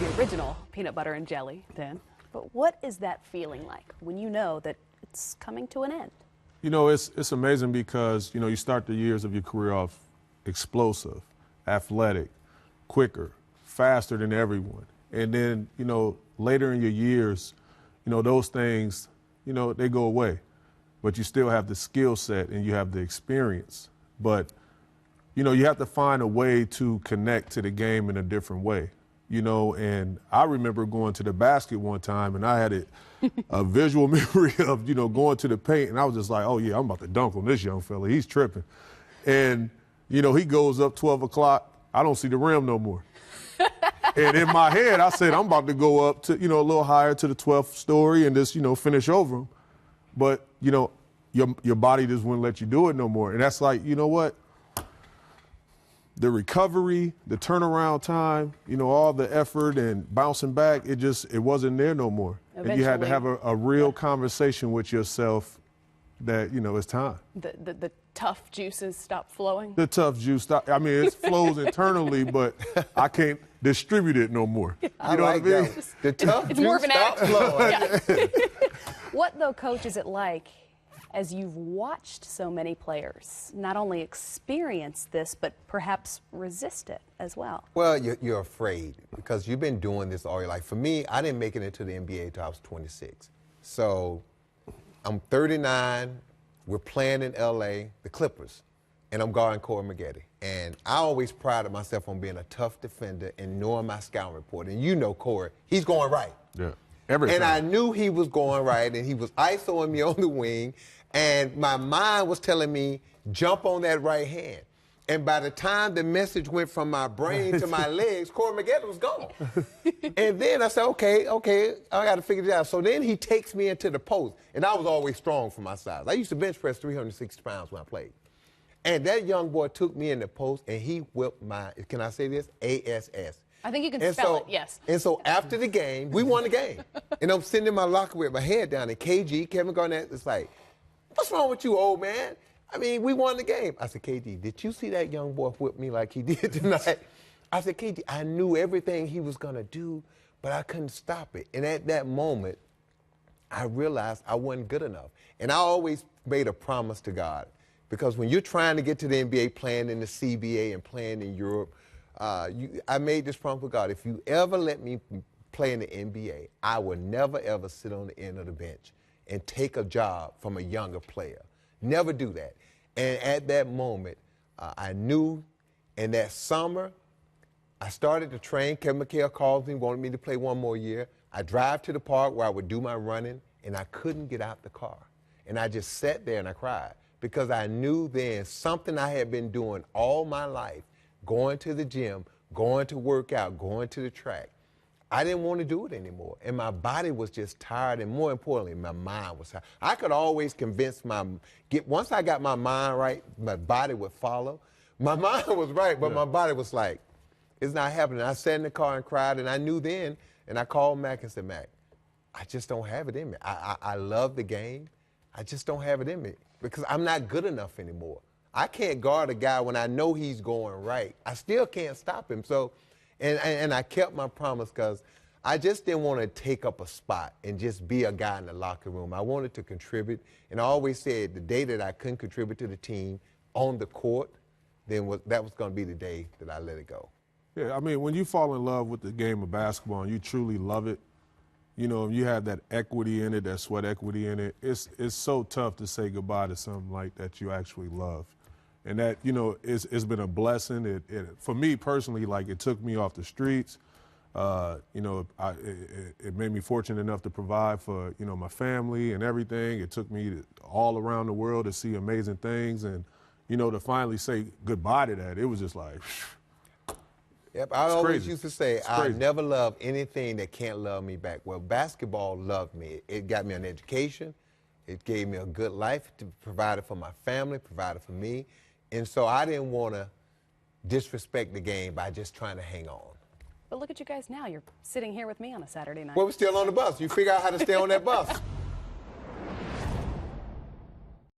the original peanut butter and jelly then. But what is that feeling like when you know that it's coming to an end? You know, it's amazing because, you know, you start the years of your career off explosive, athletic, quicker, faster than everyone. And then, you know, later in your years, you know, those things, you know, they go away. But you still have the skill set and you have the experience. But, you know, you have to find a way to connect to the game in a different way. You know, and I remember going to the basket one time, and I had a visual memory of, you know, going to the paint, and I was just like, oh, yeah, I'm about to dunk on this young fella. He's tripping. And, you know, he goes up 12 o'clock. I don't see the rim no more. And in my head, I said, I'm about to go up to, you know, a little higher to the 12th story and just, you know, finish over him. But, you know, your body just wouldn't let you do it no more. And that's like, you know what? The recovery, the turnaround time, you know, all the effort and bouncing back, it wasn't there no more. Eventually, and you had to have a real conversation with yourself that, you know, it's time. The tough juices stop flowing? The tough juice stop. I mean, it flows internally, but I can't distribute it no more. You know what I mean? The tough it's juice more of an stop flowing. Yeah. What, though, Coach, is it like as you've watched so many players not only experience this, but perhaps resist it as well? Well, you're afraid because you've been doing this all your life. For me, I didn't make it into the NBA until I was 26. So I'm 39. We're playing in L.A., the Clippers, and I'm guarding Corey Maggette. And I always prided myself on being a tough defender and knowing my scouting report. And you know Corey, he's going right. Yeah. And I knew he was going right, and he was isoing me on the wing. And my mind was telling me, jump on that right hand. And by the time the message went from my brain to my legs, Corey Maggette was gone. And then I said, okay, I got to figure it out. So then he takes me into the post. And I was always strong for my size. I used to bench press 360 pounds when I played. And that young boy took me in the post, and he whipped my, can I say this? ASS. I think you can spell it, yes. And so after the game, we won the game. And I'm sitting in my locker with my head down, and KG, Kevin Garnett, is like, what's wrong with you, old man? I mean, we won the game. I said, KG, did you see that young boy whip me like he did tonight? I said, KG, I knew everything he was going to do, but I couldn't stop it. And at that moment, I realized I wasn't good enough. And I always made a promise to God, because when you're trying to get to the NBA, playing in the CBA and playing in Europe, I made this promise with God. If you ever let me play in the NBA, I will never, ever sit on the end of the bench and take a job from a younger player. Never do that. And at that moment, I knew. And that summer, I started to train. Kevin McHale called me, wanted me to play one more year. I drive to the park where I would do my running, and I couldn't get out the car. And I just sat there and I cried, because I knew then something I had been doing all my life, going to the gym, going to work out, going to the track, I didn't want to do it anymore. And my body was just tired, and more importantly, my mind was tired. I could always convince once I got my mind right, my body would follow. My mind was right, but my body was like, it's not happening. I sat in the car and cried, and I knew then, and I called Mac and said, Mac, I just don't have it in me. I love the game. I just don't have it in me because I'm not good enough anymore. I can't guard a guy when I know he's going right. I still can't stop him. So. And I kept my promise because I just didn't want to take up a spot and just be a guy in the locker room. I wanted to contribute. And I always said the day that I couldn't contribute to the team on the court, then that was going to be the day that I let it go. Yeah, I mean, when you fall in love with the game of basketball and you truly love it, you know, you have that equity in it, that sweat equity in it, it's so tough to say goodbye to something like that you actually love. And that, you know, it's been a blessing. For me personally, like, it took me off the streets. You know, it made me fortunate enough to provide for, you know, my family and everything. It took me all around the world to see amazing things. And, you know, to finally say goodbye to that, it was just like, yep, I always used to say, I never love anything that can't love me back. Well, basketball loved me. It got me an education. It gave me a good life, to provide for my family, provided for me. And so I didn't want to disrespect the game by just trying to hang on. But look at you guys now. You're sitting here with me on a Saturday night. Well, we're still on the bus. You figure out how to stay on that bus.